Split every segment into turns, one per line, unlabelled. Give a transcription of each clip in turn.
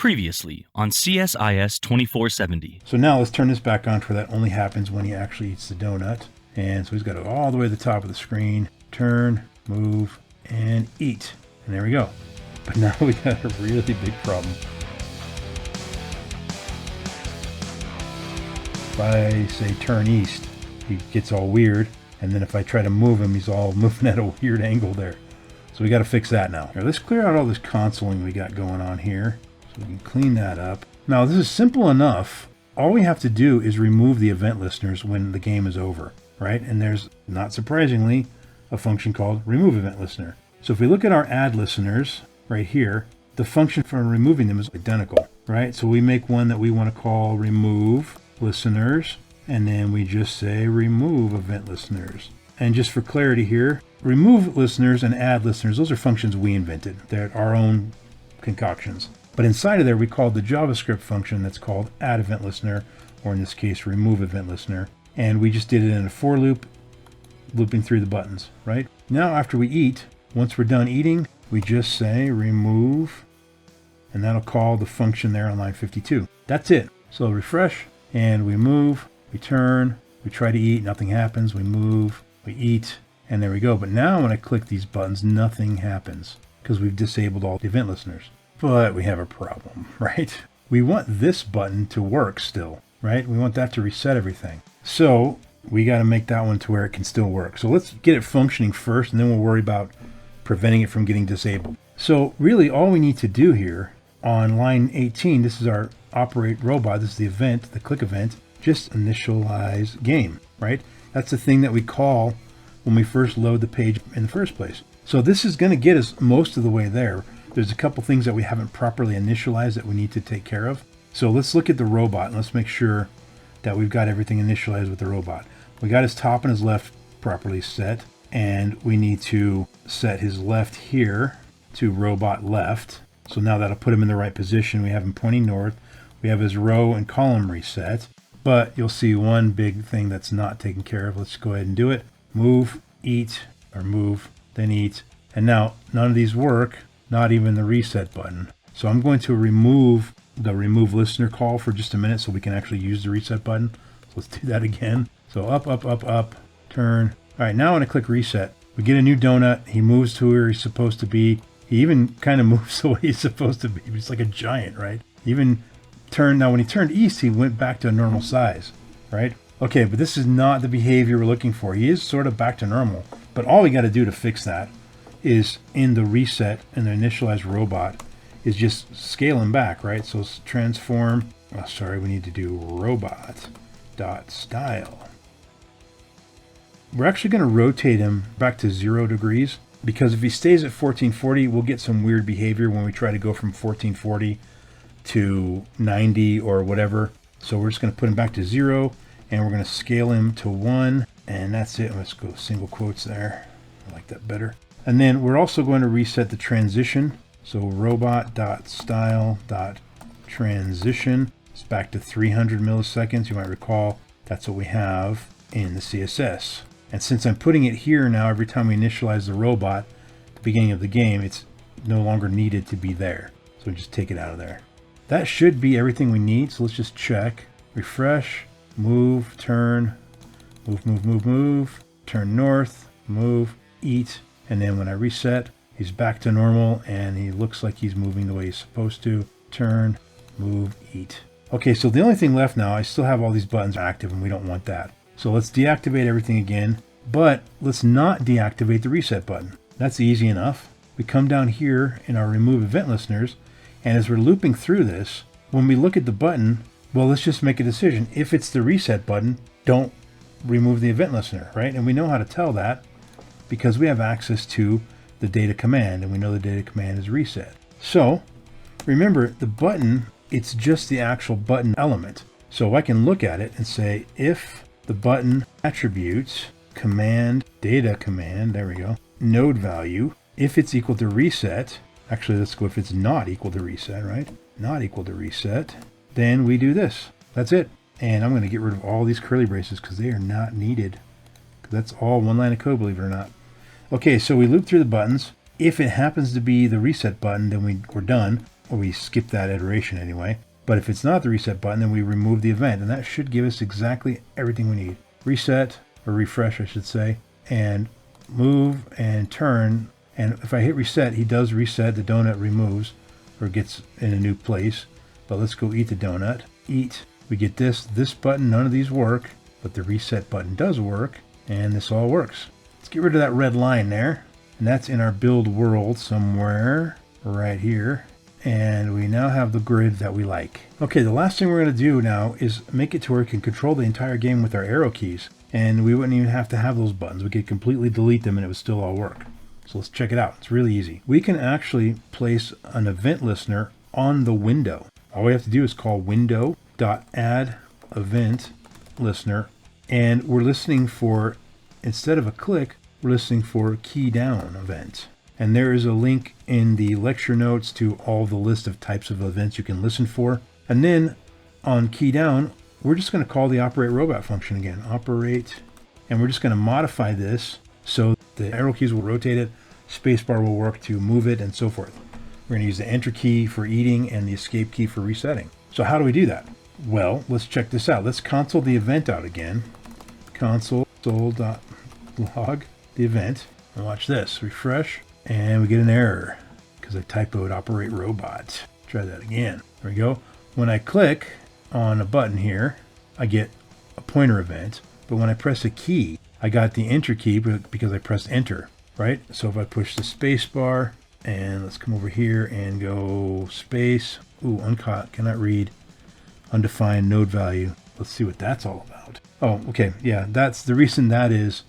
Previously on CSIS 2470.
So now let's turn this back on, for that only happens when he actually eats the donut. And so he's got to go all the way to the top of the screen, turn, move, and eat. And there we go. But now we got a really big problem. If I say turn east, he gets all weird. And then if I try to move him, he's all moving at a weird angle there. So we got to fix that now. All right, let's clear out all this consoling we got going on here. So we can clean that up. Now this is simple enough. All we have to do is remove the event listeners when the game is over, right? And there's, not surprisingly, a function called remove event listener. So if we look at our add listeners right here, the function for removing them is identical, right? So we make one that we want to call remove listeners, and then we just say remove event listeners. And just for clarity here, remove listeners and add listeners, those are functions we invented. They're our own concoctions. But inside of there, we called the JavaScript function that's called add event listener, or in this case, remove event listener. And we just did it in a for loop, looping through the buttons, right? Now, after we eat, once we're done eating, we just say remove, and that'll call the function there on line 52. That's it. So refresh, and we move, we turn, we try to eat, nothing happens, we move, we eat, and there we go. But now when I click these buttons, nothing happens because we've disabled all the event listeners. But we have a problem, right? We want this button to work still, right? We want that to reset everything. So we got to make that one to where it can still work. So let's get it functioning first, and then we'll worry about preventing it from getting disabled. So really all we need to do here on line 18, this is our operate robot. This is the event, the click event, just initialize game, right? That's the thing that we call when we first load the page in the first place. So this is going to get us most of the way there. There's a couple things that we haven't properly initialized that we need to take care of. So let's look at the robot and let's make sure that we've got everything initialized with the robot. We got his top and his left properly set, and we need to set his left here to robot left. So now that'll put him in the right position. We have him pointing north. We have his row and column reset, but you'll see one big thing that's not taken care of. Let's go ahead and do it. Move, eat, or move, then eat. And now none of these work. Not even the reset button. So I'm going to remove the remove listener call for just a minute so we can actually use the reset button. So let's do that again. So up, up, up, up, turn. All right, now when I click reset, we get a new donut. He moves to where he's supposed to be. He even kind of moves the way he's supposed to be. He's like a giant, right? Even turned, now when he turned east, he went back to a normal size, right? Okay, but this is not the behavior we're looking for. He is sort of back to normal, but all we got to do to fix that is in the reset and the initialized robot is just scale him back, right? So it's transform, we need to do robot.style. We're actually going to rotate him back to 0 degrees because if he stays at 1440, we'll get some weird behavior when we try to go from 1440 to 90 or whatever. So we're just going to put him back to 0 and we're going to scale him to 1, and that's it. Let's go single quotes there. I like that better. And then we're also going to reset the transition. So robot.style.transition is back to 300 milliseconds. You might recall that's what we have in the CSS. And since I'm putting it here now, every time we initialize the robot at the beginning of the game, it's no longer needed to be there. So we just take it out of there. That should be everything we need. So let's just check. Refresh, move, turn, move, move, move, move, turn north, move, eat. And then when I reset, he's back to normal and he looks like he's moving the way he's supposed to. Turn, move, eat. Okay, so the only thing left now, I still have all these buttons active and we don't want that. So let's deactivate everything again, but let's not deactivate the reset button. That's easy enough. We come down here in our remove event listeners, and as we're looping through this, when we look at the button, well, let's just make a decision. If it's the reset button, don't remove the event listener, right? And we know how to tell that because we have access to the data command, and we know the data command is reset. So remember, the button, it's just the actual button element. So I can look at it and say, if the button attributes command, data command, there we go, node value, if it's equal to reset, actually let's go if it's not equal to reset, right? Not equal to reset, then we do this. That's it. And I'm going to get rid of all these curly braces because they are not needed. That's all one line of code, believe it or not. Okay, so we loop through the buttons. If it happens to be the reset button, then we're done. or we skip that iteration anyway. But if it's not the reset button, then we remove the event, and that should give us exactly everything we need. Reset, or refresh I should say, and move and turn. And if I hit reset, he does reset. The donut removes or gets in a new place. But let's go eat the donut. Eat. We get this button, none of these work, but the reset button does work, and this all works. Let's get rid of that red line there, and that's in our build world somewhere right here. And we now have the grid that we like. Okay, the last thing we're going to do now is make it to where we can control the entire game with our arrow keys. And we wouldn't even have to have those buttons. We could completely delete them and it would still all work. So let's check it out. It's really easy. We can actually place an event listener on the window. All we have to do is call window.add event listener. And we're listening for, instead of a click, we're listening for key down event. And there is a link in the lecture notes to all the list of types of events you can listen for. And then on key down, we're just going to call the operate robot function again. Operate, and we're just going to modify this so the arrow keys will rotate it, spacebar will work to move it, and so forth. We're going to use the enter key for eating and the escape key for resetting. So how do we do that? Well, let's check this out. Let's console the event out again. Console.log the event. And watch this. Refresh. And we get an error because I typoed operate robot. Try that again. There we go. When I click on a button here, I get a pointer event. But when I press a key, I got the enter key because I pressed enter, right? So if I push the space bar, and let's come over here and go space. Ooh, uncaught, cannot read, undefined node value. Let's see what that's all about. Oh, okay. Yeah, that's the reason that is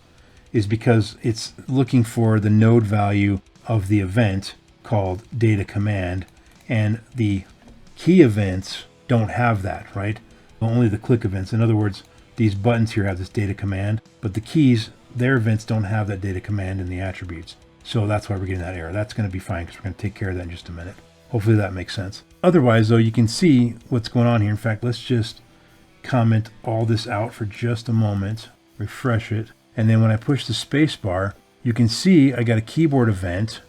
because it's looking for the node value of the event called data command, and the key events don't have that, right? Only the click events. In other words, these buttons here have this data command, but the keys, their events don't have that data command in the attributes. So that's why we're getting that error. That's going to be fine because we're going to take care of that in just a minute. Hopefully that makes sense. Otherwise, though, you can see what's going on here. In fact, let's just comment all this out for just a moment, refresh it. And then when I push the space bar, you can see I got a keyboard event.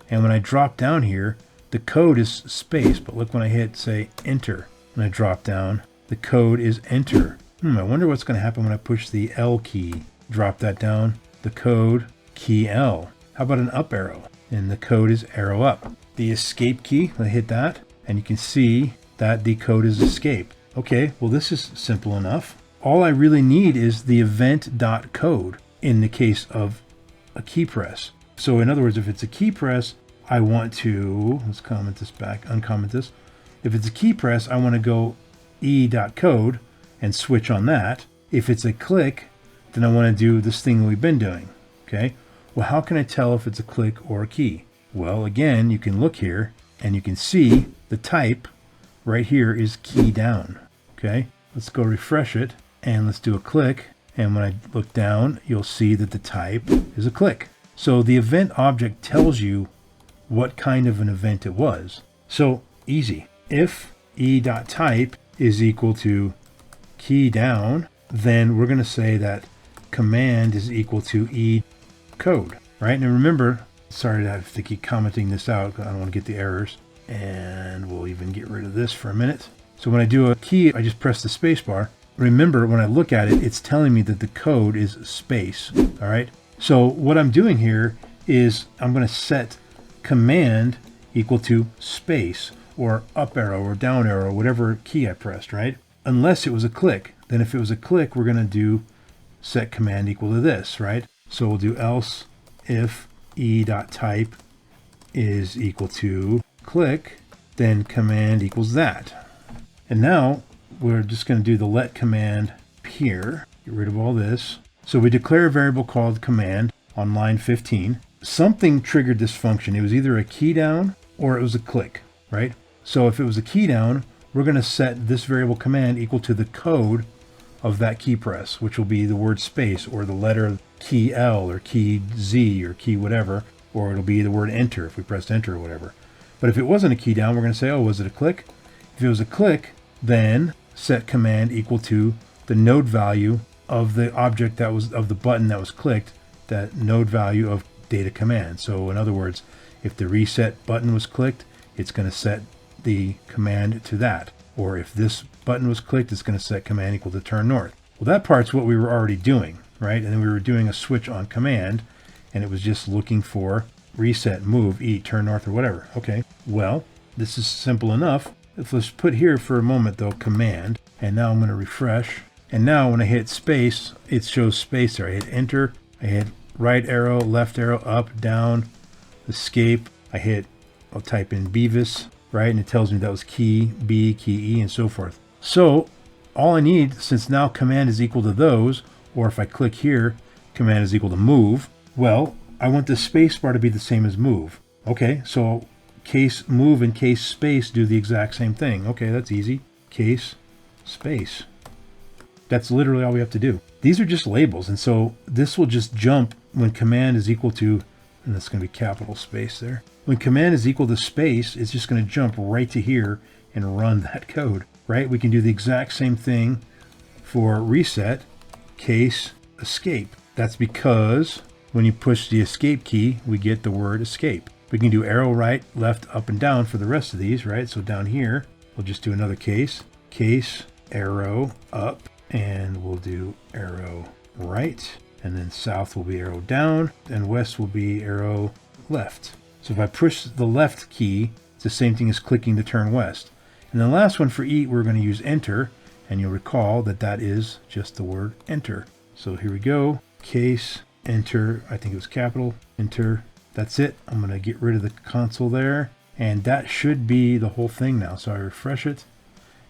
And when I drop down here, the code is space. But look, when I hit, say, enter, when I drop down, the code is enter. I wonder what's going to happen when I push the L key. Drop that down, the code, key L. How about an up arrow? And the code is arrow up. The escape key, I hit that, and you can see that the code is escape. Okay, well this is simple enough. All I really need is the event.code in the case of a key press. So in other words, if it's a key press, I want to, let's comment this back, uncomment this. If it's a key press, I want to go e.code and switch on that. If it's a click, then I want to do this thing we've been doing. Okay, well, how can I tell if it's a click or a key? Well, again, you can look here and you can see the type right here is key down. Okay, let's go refresh it and let's do a click. And when I look down, you'll see that the type is a click. So the event object tells you what kind of an event it was. So easy. If e.type is equal to key down, then we're going to say that command is equal to e code, right? And remember, sorry to have to keep commenting this out, I don't want to get the errors. And we'll even get rid of this for a minute. So when I do a key, I just press the space bar. Remember, when I look at it, it's telling me that the code is space, all right? So what I'm doing here is I'm going to set command equal to space or up arrow or down arrow, whatever key I pressed, right? Unless it was a click. Then if it was a click, we're going to do set command equal to this, right? So we'll do else if e.type is equal to click, then command equals that. And now we're just going to do the let command here. Get rid of all this. So we declare a variable called command on line 15. Something triggered this function. It was either a key down or it was a click, right? So if it was a key down, we're going to set this variable command equal to the code of that key press, which will be the word space or the letter key L or key Z or key whatever, or it'll be the word enter if we pressed enter or whatever. But if it wasn't a key down, we're going to say, oh, was it a click? If it was a click, then set command equal to the node value of the object that was, of the button that was clicked, that node value of data command. So in other words, if the reset button was clicked, it's going to set the command to that. Or if this button was clicked, it's going to set command equal to turn north. Well, that part's what we were already doing, right? And then we were doing a switch on command, and it was just looking for reset, move, E, turn north, or whatever. Okay, well, this is simple enough. Let's put here for a moment, though, command, and now I'm going to refresh. And now when I hit space, it shows space there. I hit enter, I hit right arrow, left arrow, up, down, escape. I'll type in Beavis, right? And it tells me that was key B, key E, and so forth. So all I need, since now command is equal to those, or if I click here, command is equal to move, well, I want the space bar to be the same as move. Okay, so case move and case space do the exact same thing. Okay, that's easy. Case space. That's literally all we have to do. These are just labels, and so this will just jump when command is equal to, and that's going to be capital space there. When command is equal to space, it's just going to jump right to here and run that code, right? We can do the exact same thing for reset, case, escape. That's because when you push the escape key, we get the word escape. We can do arrow right, left, up, and down for the rest of these, right? So down here, we'll just do another case, arrow, up, and we'll do arrow right, and then south will be arrow down, and west will be arrow left. So if I push the left key, it's the same thing as clicking to turn west. And the last one for E, we're going to use enter, and you'll recall that that is just the word enter. So here we go, case, enter, I think it was capital, enter. That's it. I'm going to get rid of the console there, and that should be the whole thing now. So I refresh it,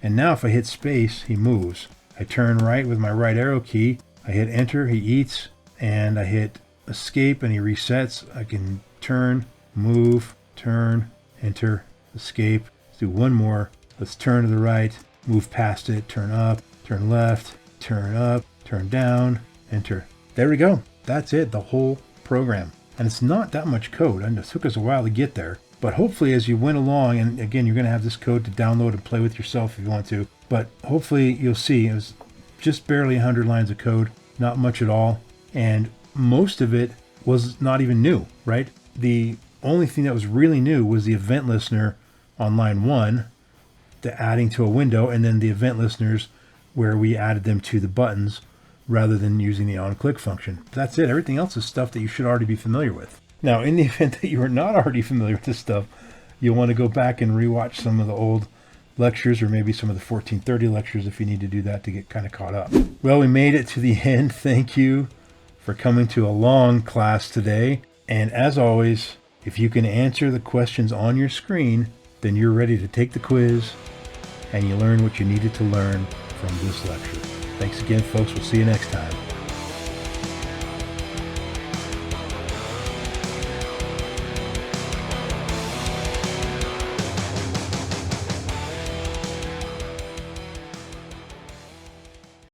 and now if I hit space, he moves. I turn right with my right arrow key, I hit enter, he eats, and I hit escape and he resets. I can turn, move, turn, enter, escape. Let's do one more. Let's turn to the right, move past it, turn up, turn left, turn up, turn down, enter. There we go. That's it, the whole program. And it's not that much code, and it took us a while to get there. But hopefully as you went along, and again, you're going to have this code to download and play with yourself if you want to, but hopefully you'll see it was just barely 100 lines of code, not much at all. And most of it was not even new, right? The only thing that was really new was the event listener on line 1, the adding to a window, and then the event listeners where we added them to the buttons rather than using the on-click function. That's it. Everything else is stuff that you should already be familiar with. Now, in the event that you are not already familiar with this stuff, you'll want to go back and rewatch some of the old lectures, or maybe some of the 1430 lectures if you need to do that to get kind of caught up. Well, we made it to the end. Thank you for coming to a long class today. And as always, if you can answer the questions on your screen, then you're ready to take the quiz and you learn what you needed to learn from this lecture. Thanks again, folks. We'll see you next time.